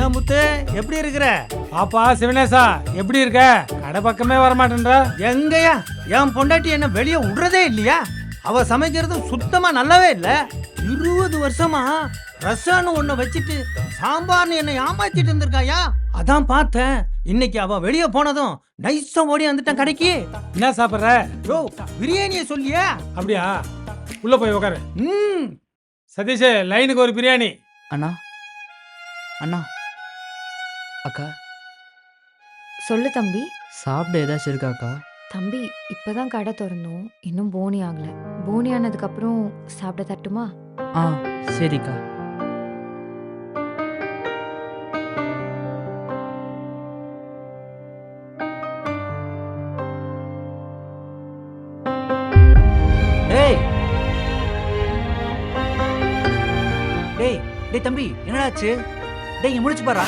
என்ன முத்து, எப்படி இருக்கிற? பாப்பா சிவனேசா எப்படி இருக்க? கடை பக்கமே வரமாட்டேன்ற. எங்கயா என் பொண்டாட்டி என்ன வெளியே விடுறதே இல்லையா? அவ சமைக்கிறது சுத்தமா நல்லாவே இல்ல. 20 வருஷமா ரசம்னு ஒண்ணு வச்சுட்டு சாம்பார்னு என்ன ஏமாத்திட்டு இருந்திருக்காயா. அதான் பார்த்தேன். இன்னைக்கு அவ வெளியே போனதும் நைஸா ஓடி வந்துட்டேன் கடைக்கு. என்ன சாப்பிட்ற? யோ, பிரியாணிய சொல்லியா? அப்படியா? உள்ள போய் உட்காரு. சதீஷ், லைனுக்கு ஒரு பிரியாணி. அண்ணா அண்ணா அக்கா சொல்லு தம்பி. சாப்பிட ஏதாச்சும் இருக்கா அக்கா? தம்பி இப்பதான் கடை திறந்தோம், இன்னும் போனி ஆகல. போனி ஆனதுக்கு அப்புறம் சாப்பிட தட்டுமா? ஆ சரிக்கா. டேய் டேய் டேய் தம்பி, என்னடாச்சு? டேய், இங்க முடிச்சு பாரா.